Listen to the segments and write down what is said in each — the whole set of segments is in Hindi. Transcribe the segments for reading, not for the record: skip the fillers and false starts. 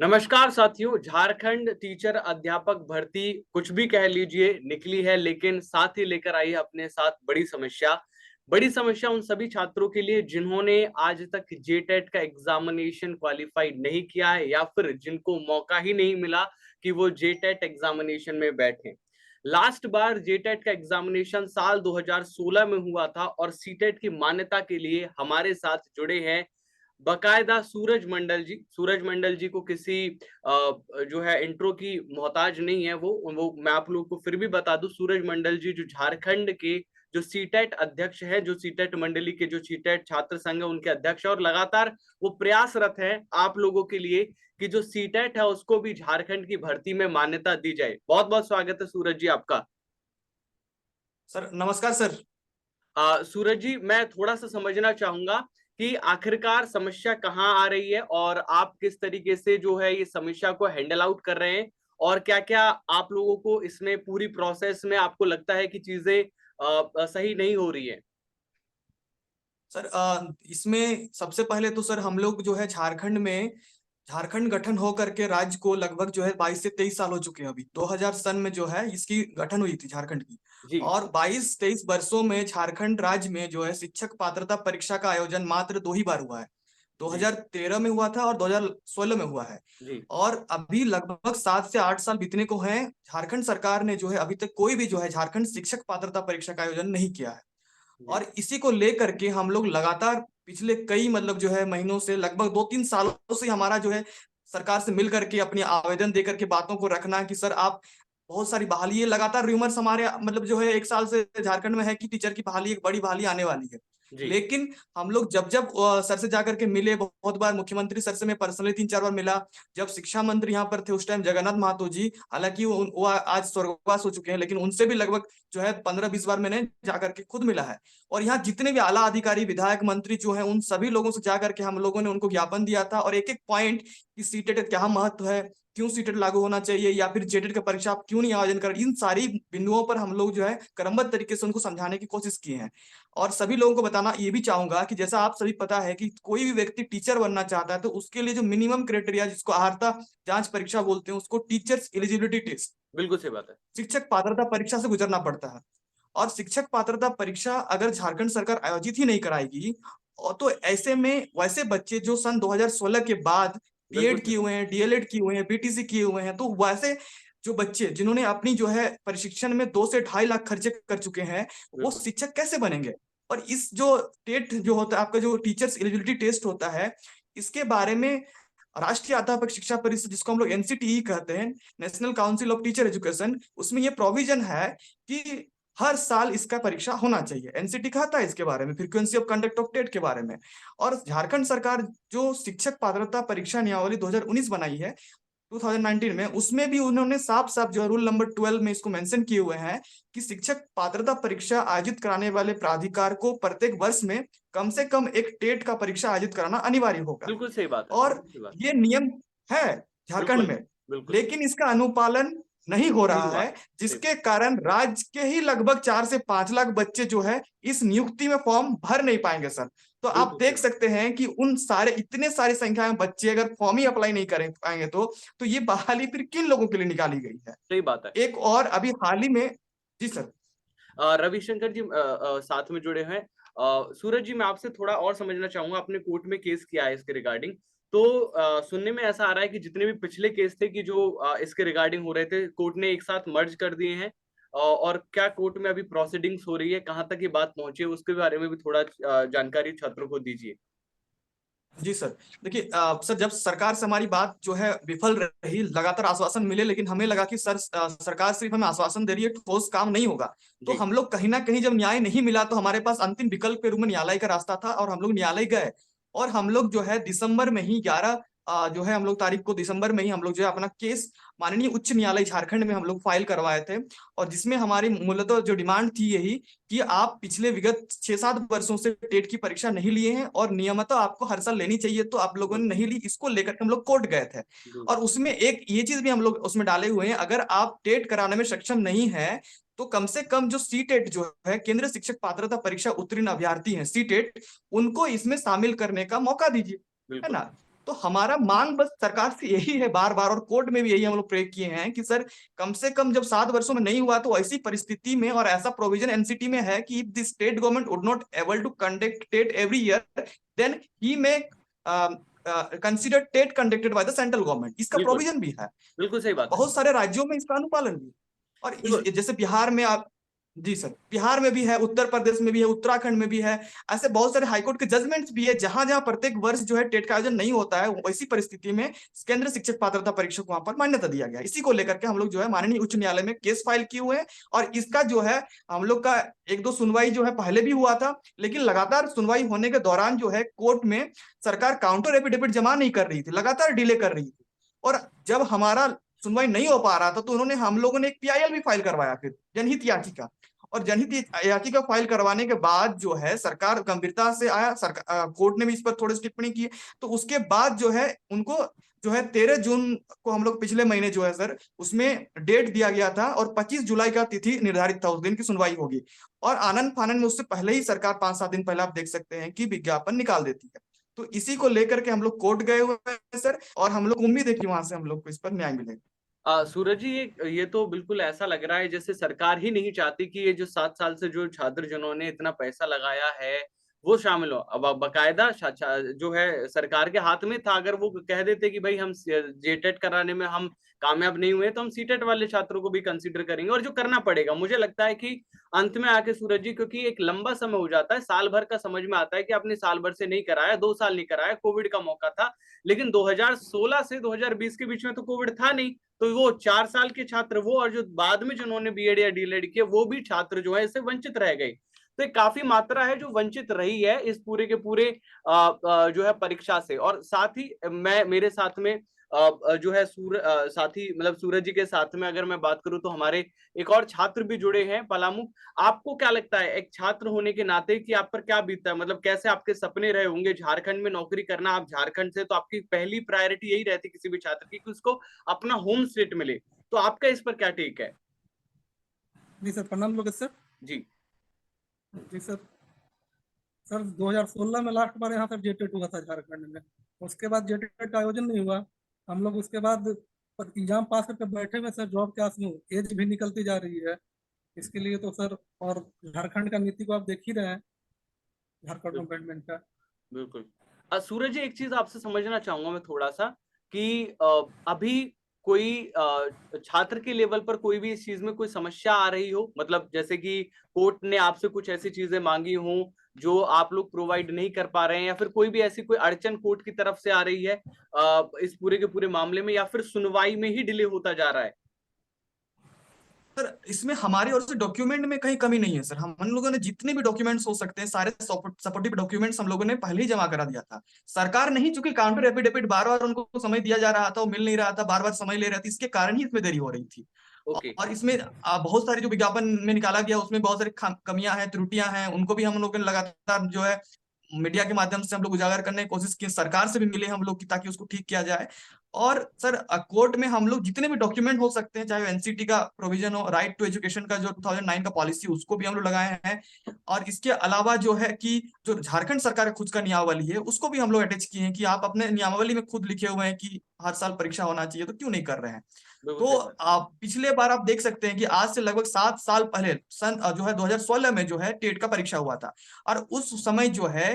नमस्कार साथियों। झारखंड टीचर अध्यापक भर्ती कुछ भी कह लीजिए निकली है, लेकिन साथ ही लेकर आई है अपने साथ बड़ी समस्या उन सभी छात्रों के लिए जिन्होंने आज तक जेटेट का एग्जामिनेशन क्वालिफाई नहीं किया है या फिर जिनको मौका ही नहीं मिला कि वो जेटेट एग्जामिनेशन में बैठे। लास्ट बार जेटेट का एग्जामिनेशन साल 2016 में हुआ था और सीटेट की मान्यता के लिए हमारे साथ जुड़े हैं बकायदा सूरज मंडल जी को किसी जो है इंट्रो की मोहताज नहीं है। वो मैं आप लोगों को फिर भी बता दूं, सूरज मंडल जी जो झारखंड के जो सीटेट अध्यक्ष है, जो सीटेट मंडली के जो सीटेट छात्र संघ है उनके अध्यक्ष है, और लगातार वो प्रयासरत है आप लोगों के लिए कि जो सीटेट है उसको भी झारखंड की भर्ती में मान्यता दी जाए। बहुत बहुत स्वागत है सूरज जी आपका। सर नमस्कार सर। सूरज जी, मैं थोड़ा सा समझना चाहूंगा कि आखिरकार समस्या कहाँ आ रही है और आप किस तरीके से जो है ये समस्या को हैंडल आउट कर रहे हैं, और क्या क्या आप लोगों को इसमें पूरी प्रोसेस में आपको लगता है कि चीजें सही नहीं हो रही है। सर इसमें सबसे पहले तो सर हम लोग जो है झारखंड गठन हो करके राज्य को लगभग जो है 22 से 23 साल हो चुके हैं। अभी 2000 सन में जो है इसकी गठन हुई थी झारखंड की। जी। और 22-23 वर्षों में झारखंड राज्य में जो है शिक्षक पात्रता परीक्षा का आयोजन मात्र 2 ही बार हुआ है। जी। 2013 में हुआ था और 2016 में हुआ है। जी। और अभी लगभग 7 से 8 साल बीतने को हैं। झारखंड सरकार ने जो है अभी तक कोई भी जो है झारखंड शिक्षक पात्रता परीक्षा का आयोजन नहीं किया है। जी। और इसी को लेकर के हम लोग लगातार पिछले कई मतलब जो है महीनों से लगभग 2-3 सालों से हमारा जो है सरकार से मिल करके अपनी आवेदन दे करके बातों को रखना कि सर आप बहुत सारी बहाली है। लगातार रूमर्स हमारे मतलब जो है 1 साल से झारखंड में है कि टीचर की बहाली, एक बड़ी बहाली आने वाली है। जी। लेकिन हम लोग जब जब सर से जाकर के मिले, बहुत बार मुख्यमंत्री सर से मैं पर्सनली 3-4 बार मिला। जब शिक्षा मंत्री यहाँ पर थे उस टाइम जगन्नाथ महतो जी, हालांकि वो आज स्वर्गवास हो चुके हैं, लेकिन उनसे भी लगभग जो है 15-20 बार मैंने जाकर के खुद मिला है। और यहाँ जितने भी आला अधिकारी, विधायक, मंत्री जो है उन सभी लोगों से जाकर के हम लोगों ने उनको ज्ञापन दिया था, और एक एक पॉइंट कि सीटेट का क्या महत्व है, क्यों सीटेट लागू होना चाहिए, या फिर जेटेट का परीक्षा आप क्यों नहीं आयोजन कर, इन सारी बिंदुओं पर हम लोग जो है क्रमबद्ध तरीके से उनको समझाने की कोशिश किए हैं। और सभी लोगों को बताना ये भी चाहूंगा कि जैसा आप सभी पता है कि कोई भी व्यक्ति टीचर बनना चाहता है तो उसके लिए जो मिनिमम क्राइटेरिया, जिसको अर्हता जांच परीक्षा बोलते हैं, उसको टीचर्स एलिजिबिलिटी टेस्ट, बिल्कुल सही बात है। शिक्षक पात्रता परीक्षा से गुजरना पड़ता है। और शिक्षक पात्रता परीक्षा अगर झारखंड सरकार आयोजित ही नहीं कराएगी, और तो ऐसे में वैसे बच्चे जो सन 2016 के बाद बिल्कुल बीएड सही। किए हुए हैं, डीएलएड किए हुए हैं, बीटीसी किए हुए हैं, तो वैसे जो बच्चे जिन्होंने अपनी जो है प्रशिक्षण में 2 से 2.5 लाख खर्चे कर चुके हैं, वो बिल्कुल। शिक्षक कैसे बनेंगे। और इस जो टेट जो होता है, आपका जो टीचर्स एलिजिबिलिटी टेस्ट होता है, इसके बारे में राष्ट्रीय अध्यापक शिक्षा परिषद, जिसको हम लोग एनसीटीई कहते हैं, national council of teacher education, उसमें ये प्रोविजन है कि हर साल इसका परीक्षा होना चाहिए। एनसीटी कहता है इसके बारे में, frequency of conduct of TET के बारे में। और झारखंड सरकार जो शिक्षक पात्रता परीक्षा नियमावली 2019 बनाई है 2019 में, उसमें भी उन्होंने साफ साफ जो रूल नंबर 12 में इसको मेंशन किए हुए हैं कि शिक्षक पात्रता परीक्षा आयोजित कराने वाले प्राधिकार को प्रत्येक वर्ष में कम से कम एक टेट का परीक्षा आयोजित कराना अनिवार्य होगा। बिल्कुल सही बात है। और बिल्कुल सही बात ये नियम है झारखंड बिल्कुल। में, बिल्कुल लेकिन इसका अनुपालन नहीं हो नहीं रहा हुआ है, है। सही। जिसके कारण राज्य के ही लगभग 4 से 5 लाख बच्चे जो है इस नियुक्ति में फॉर्म भर नहीं पाएंगे सर। तो आप बिल्कुल सही देख बात। सकते हैं कि उन सारे इतने सारी संख्या में बच्चे अगर फॉर्म ही अप्लाई नहीं कर पाएंगे तो ये बहाली फिर किन लोगों के लिए निकाली गई है। सही बात है। एक और अभी हाल ही में, जी सर। रविशंकर जी साथ में जुड़े हैं। सूरज जी, मैं आपसे थोड़ा और समझना चाहूंगा, अपने कोर्ट में केस किया है इसके रिगार्डिंग। तो सुनने में ऐसा आ रहा है कि जितने भी पिछले केस थे कि जो इसके रिगार्डिंग हो रहे थे, कोर्ट ने एक साथ मर्ज कर दिए हैं। और क्या कोर्ट में अभी प्रोसीडिंग्स हो रही है, कहां तक ये बात पहुंची है, उसके बारे में भी थोड़ा जानकारी छात्रों को दीजिए। जी सर। देखिए सर, जब सरकार से हमारी बात जो है विफल रही, लगातार आश्वासन मिले, लेकिन हमें लगा कि सर सरकार सिर्फ हमें आश्वासन दे रही है, ठोस काम नहीं होगा। तो जी। हम लोग कहीं ना कहीं जब न्याय नहीं मिला तो हमारे पास अंतिम विकल्प के रूप में न्यायालय का रास्ता था, और हम लोग न्यायालय गए। और हम लोग जो है दिसंबर में ही 11 जो है हम लोग तारीख को, दिसंबर में ही हम लोग जो है अपना केस माननीय उच्च न्यायालय झारखंड में हम लोग फाइल करवाए थे। और जिसमें हमारी मूलतः जो डिमांड थी यही कि आप पिछले विगत 6-7 वर्षों से टेट की परीक्षा नहीं लिए हैं और नियमतः आपको हर साल लेनी चाहिए, तो आप लोगों ने बिल्कुल। नहीं ली। इसको लेकर के हम लोग कोर्ट गए थे। और बिल्कुल। उसमें एक ये चीज भी हम लोग उसमें डाले हुए हैं, अगर आप टेट कराने में सक्षम नहीं है तो कम से कम जो सी टेट जो है, केंद्रीय शिक्षक पात्रता परीक्षा उत्तीर्ण अभ्यर्थी हैं सी टेट, उनको इसमें शामिल करने का मौका दीजिए, है बिल्कुल। ना। तो हमारा मांग बस सरकार से यही है बार बार, और कोर्ट में भी यही हम लोग प्रे किए हैं कि सर कम से कम जब 7 वर्षों में नहीं हुआ तो ऐसी परिस्थिति में, और ऐसा प्रोविजन एनसीटी में है कि if the state government would not able to conduct TET every year, then he may consider TET conducted by the central government. इसका बिल्कुल प्रोविजन भी है, बिल्कुल सही बात है। बहुत सारे राज्यों में इसका अनुपालन भी है। और बिल्कुल जैसे बिहार में आप, जी सर, बिहार में भी है, उत्तर प्रदेश में भी है, उत्तराखंड में भी है, ऐसे बहुत सारे हाईकोर्ट के जजमेंट्स भी है जहां जहां प्रत्येक वर्ष जो है टेट का आयोजन नहीं होता है, वैसी परिस्थिति में केंद्र शिक्षक पात्रता परीक्षा को वहां पर मान्यता दिया गया। इसी को लेकर के हम लोग जो है माननीय उच्च न्यायालय में केस फाइल किए हुए हैं, और इसका जो है हम लोग का 1-2 सुनवाई जो है पहले भी हुआ था, लेकिन लगातार सुनवाई होने के दौरान जो है कोर्ट में सरकार काउंटर एफिडेविट जमा नहीं कर रही थी, लगातार डिले कर रही थी। और जब हमारा सुनवाई नहीं हो पा रहा था तो उन्होंने, हम लोगों ने एक पीआईएल भी फाइल करवाया, फिर जनहित याचिका। और जनहित याचिका फाइल करवाने के बाद जो है सरकार गंभीरता से आया, सरकार कोर्ट ने भी इस पर थोड़ी सी टिप्पणी की। तो उसके बाद जो है उनको जो है 13 जून को हम लोग पिछले महीने जो है सर उसमें डेट दिया गया था, और 25 जुलाई का तिथि निर्धारित था, उस दिन की सुनवाई होगी। और आनंद फानन में उससे पहले ही सरकार 5-7 दिन पहले आप देख सकते हैं कि विज्ञापन निकाल देती है। तो इसी को लेकर के हम लोग कोर्ट गए हुए हैं सर, और हम लोग उम्मीद है कि वहां से हम लोग को इस पर न्याय मिलेगा। सूरज जी, ये तो बिल्कुल ऐसा लग रहा है जैसे सरकार ही नहीं चाहती कि ये जो 7 साल से जो छात्र जिन्होंने इतना पैसा लगाया है वो शामिल हो। अब बकायदा जो है सरकार के हाथ में था, अगर वो कह देते कि भाई हम जेटेट कराने में हम कामयाब नहीं हुए तो हम सीटेट वाले छात्रों को भी कंसीडर करेंगे, और जो करना पड़ेगा मुझे लगता है कि अंत में आके सूरज जी, क्योंकि एक लंबा समय हो जाता है, साल भर का समझ में आता है कि आपने साल भर से नहीं कराया, 2 साल नहीं कराया, कोविड का मौका था, लेकिन 2016 से 2020 के बीच में तो कोविड था नहीं, तो वो 4 साल के छात्र वो, और जो बाद में जिन्होंने बीएड या डीएलएड किए वो भी छात्र जो है इससे वंचित रह गए। तो एक काफी मात्रा है जो वंचित रही है इस पूरे के पूरे जो है परीक्षा से। और साथ ही मैं, मेरे साथ में जो है साथी मतलब सूरज जी के साथ में अगर मैं बात करूं तो हमारे एक और छात्र भी जुड़े हैं पलामू। आपको क्या लगता है एक छात्र होने के नाते कि आप पर क्या बीतता है, मतलब कैसे आपके सपने रहे होंगे झारखंड में नौकरी करना? आप झारखंड से, तो आपकी पहली प्रायोरिटी यही रहती किसी भी छात्र की कि उसको अपना होम स्टेट मिले, तो आपका इस पर क्या टेक है? जी सर, प्रणाम लोकेश सर। जी जी सर, सर 2016 में लास्ट बार यहाँ पर जेटेट हुआ था झारखंड में। उसके बाद जेटेट का आयोजन नहीं हुआ। हम लोग उसके बाद एग्जाम पास करके बैठे हुए सर, जॉब के आस में एज भी निकलती जा रही है। इसके लिए तो सर, और झारखंड का नीति को आप देख ही रहे हैं, झारखंड गवर्नमेंट का। बिल्कुल। सूरज जी, एक चीज आपसे समझना चाहूंगा मैं थोड़ा सा कि अभी कोई छात्र के लेवल पर कोई भी इस चीज में कोई समस्या आ रही हो, मतलब जैसे कि कोर्ट ने आपसे कुछ ऐसी चीजें मांगी हो जो आप लोग प्रोवाइड नहीं कर पा रहे हैं, या फिर कोई भी ऐसी कोई अड़चन कोर्ट की तरफ से आ रही है इस पूरे के पूरे मामले में, या फिर सुनवाई में ही डिले होता जा रहा है? सर इसमें हमारी ओर से डॉक्यूमेंट में कहीं कमी नहीं है सर। हम लोगों ने जितने भी डॉक्यूमेंट्स हो सकते हैं सारे सपोर्टिव डॉक्यूमेंट्स हम लोगों ने पहले ही जमा करा दिया था। सरकार नहीं, चूंकि काउंटर एफिडेविट बार बार उनको समय दिया जा रहा था, वो मिल नहीं रहा था, बार बार समय ले रहे थे, इसके कारण ही इसमें देरी हो रही थी। ओके। और इसमें बहुत सारी जो विज्ञापन में निकाला गया उसमें बहुत सारी कमियां हैं, त्रुटियां हैं, उनको भी हम लोगों ने लगातार जो है मीडिया के माध्यम से हम लोग उजागर करने की कोशिश की, सरकार से भी मिले हम लोग की, ताकि उसको ठीक किया जाए। और सर कोर्ट में हम लोग जितने भी डॉक्यूमेंट हो सकते हैं, चाहे एनसीटी का प्रोविजन हो, राइट टू एजुकेशन का जो 2009 का पॉलिसी, उसको भी हम लोग लगाए हैं। और इसके अलावा जो है कि जो झारखंड सरकार का खुद का नियमावली है उसको भी हम लोग अटैच किए हैं कि आप अपने नियमावली में खुद लिखे हुए हैं कि हर साल परीक्षा होना चाहिए, तो क्यों नहीं कर रहे हैं। बिल्कुल तो सही बात। आप पिछले बार आप देख सकते हैं कि आज से लगभग 7 साल पहले सन जो है 2016 में जो है टेट का परीक्षा हुआ था, और उस समय जो है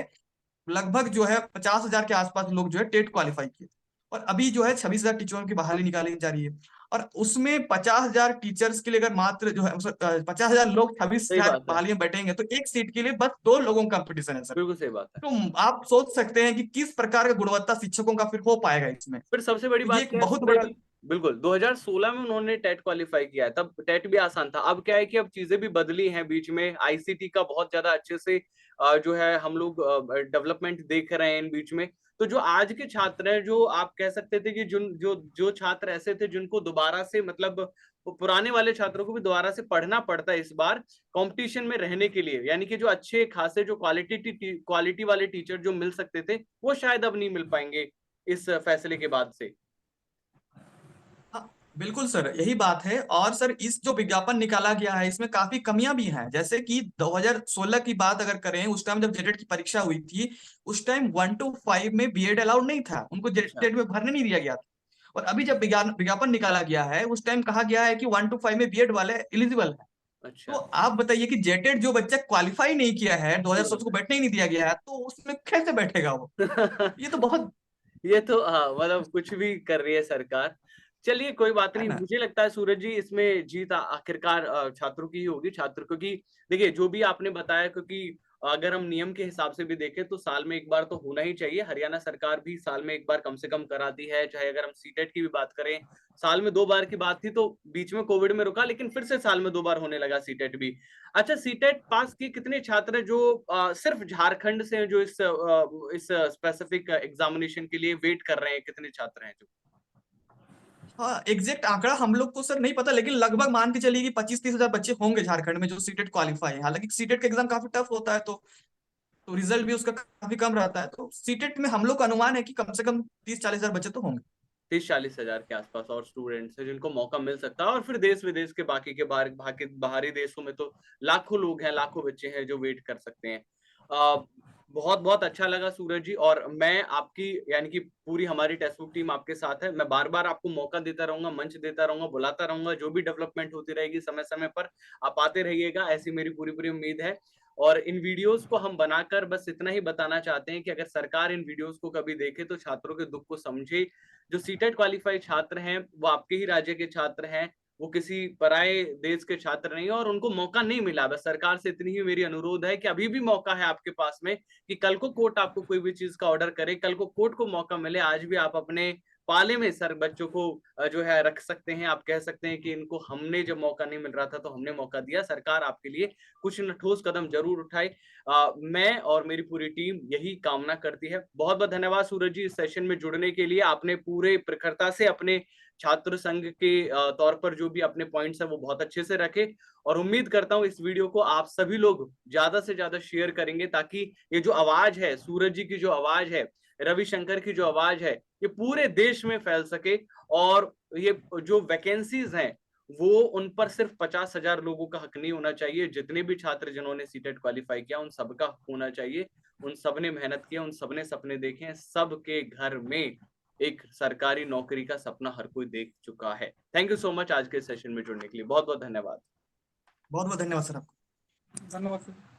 लगभग जो है 50,000 के आसपास लोग जो है टेट क्वालिफाई किए। और अभी जो है 26,000 टीचरों की बहाली निकाली जा रही है, और उसमें 50,000 टीचर्स के लिए अगर मात्र जो है 50,000 लोग सही 26,000 बात है। बहाली में बैठेंगे तो एक सीट के लिए बस 2 लोगों का कंपटीशन है सर। बिल्कुल सही बात है। तो आप सोच सकते हैं कि किस प्रकार का गुणवत्ता शिक्षकों का फिर हो पाएगा इसमें। फिर सबसे बड़ी तो ये बात एक क्या है बहुत सूरज बड़ा। जी? बिल्कुल 2016 में उन्होंने टेट क्वालिफाई किया है, तब टेट भी आसान था। अब क्या है कि अब चीजें भी बदली हैं, बीच में आईसीटी का बहुत ज्यादा अच्छे से जो है हम लोग डेवलपमेंट देख रहे हैं इन बीच में। तो जो आज के छात्र हैं, जो आप कह सकते थे कि जिन जो जो छात्र ऐसे थे जिनको दोबारा से, मतलब वो पुराने वाले छात्रों को भी दोबारा से पढ़ना पड़ता है इस बार कंपटीशन में रहने के लिए, यानी कि जो अच्छे खासे जो क्वालिटी वाले टीचर जो मिल सकते थे वो शायद अब नहीं मिल पाएंगे इस फैसले के बाद से। बिल्कुल सर, यही बात है। और सर इस जो विज्ञापन निकाला गया है इसमें काफी कमियां भी हैं। जैसे कि 2016 की बात अगर करें, उस टाइम जब जेटेट की परीक्षा हुई थी, उस टाइम 1 to 5 में बीएड अलाउड नहीं था, उनको अच्छा। जेटेट में भरने नहीं दिया गया था। और अभी जब विज्ञापन निकाला गया है, उस टाइम कहा गया है कि 1 to 5 में बीएड वाले एलिजिबल है। तो अच्छा। आप बताइए कि जेटेट जो बच्चा क्वालिफाई नहीं किया है, सही 2016 बात को बैठने ही नहीं दिया गया है, तो उसमें कैसे बैठेगा वो? है। ये तो बहुत, ये तो हाँ, मतलब कुछ भी कर रही है सरकार। चलिए कोई बात है नहीं, ना। मुझे लगता है सूरज जी इसमें जीत आखिरकार छात्रों की ही होगी। छात्र, क्योंकि देखिए जो भी आपने बताया, क्योंकि अगर हम नियम के हिसाब से भी देखें तो साल में एक बार तो होना ही चाहिए। हरियाणा सरकार भी साल में एक बार कम से कम कराती है। चाहे अगर हम सीटेट की भी बात करें, साल में 2 बार की बात थी, तो बीच में कोविड में रुका, लेकिन फिर से साल में 2 बार होने लगा सीटेट भी। अच्छा, सीटेट पास किए कितने छात्र हैं जो सिर्फ झारखंड से हैं, जो इस स्पेसिफिक एग्जामिनेशन के लिए वेट कर रहे हैं? कितने छात्र हैं जो? हाँ, एग्जैक्ट आंकड़ा हम लोग को सर नहीं पता, लेकिन लगभग मान के चलिए कि 25-30 हजार बच्चे होंगे झारखंड में जो सीटेट क्वालिफाई है। हालांकि सीटेट का एग्जाम काफी टफ होता है, तो रिजल्ट भी उसका काफी कम रहता है। तो सीटेट में हम लोग का अनुमान है कि कम से कम 30-40 हजार बच्चे तो होंगे। 30-40 हजार के आसपास और स्टूडेंट्स हैं जिनको मौका मिल सकता है। और फिर देश विदेश के बाकी के बाहरी देशों में तो लाखों लोग हैं, लाखों बच्चे हैं जो वेट कर सकते हैं। बहुत बहुत अच्छा लगा सूरज जी। और मैं आपकी, यानी कि पूरी हमारी टेक्स्ट बुक टीम आपके साथ है। मैं बार बार आपको मौका देता रहूंगा, मंच देता रहूंगा, बुलाता रहूंगा। जो भी डेवलपमेंट होती रहेगी समय समय पर आप आते रहिएगा, ऐसी मेरी पूरी पूरी उम्मीद है। और इन वीडियोस को हम बनाकर बस इतना ही बताना चाहते हैं कि अगर सरकार इन वीडियोस को कभी देखे तो छात्रों के दुख को समझे। जो सीटेट क्वालिफाई छात्र हैं वो आपके ही राज्य के छात्र हैं, वो किसी पराये देश के छात्र नहीं है, और उनको मौका नहीं मिला। बस सरकार से इतनी ही मेरी अनुरोध है कि अभी भी मौका है आपके पास में, कि कल को कोर्ट आपको कोई भी चीज का ऑर्डर करे, कल को कोर्ट को मौका मिले, आज भी आप अपने पाले में सर बच्चों को जो है रख सकते हैं। आप कह सकते हैं कि इनको हमने जब मौका नहीं मिल रहा था तो हमने मौका दिया। सरकार आपके लिए कुछ न ठोस कदम जरूर उठाए। मैं और मेरी पूरी टीम यही कामना करती है। बहुत बहुत धन्यवाद सूरज जी इस सेशन में जुड़ने के लिए। आपने पूरे प्रखरता से अपने छात्र संघ के तौर पर जो भी अपने पॉइंट्स है वो बहुत अच्छे से रखे। और उम्मीद करता हूं इस वीडियो को आप सभी लोग ज्यादा से ज्यादा शेयर करेंगे, ताकि ये जो आवाज है, सूरज जी की जो आवाज है, रविशंकर की जो आवाज है, ये पूरे देश में फैल सके। और ये जो वैकेंसीज हैं वो उन पर सिर्फ 50,000 लोगों का हक नहीं होना चाहिए। जितने भी छात्र जिन्होंने सीटेट क्वालिफाई किया उन सबका हक होना चाहिए। उन सब ने मेहनत किया, उन सब ने सपने देखे हैं। सबके घर में एक सरकारी नौकरी का सपना हर कोई देख चुका है। थैंक यू सो मच आज के सेशन में जुड़ने के लिए। बहुत बहुत धन्यवाद। बहुत बहुत धन्यवाद सर आपको। धन्यवाद सर।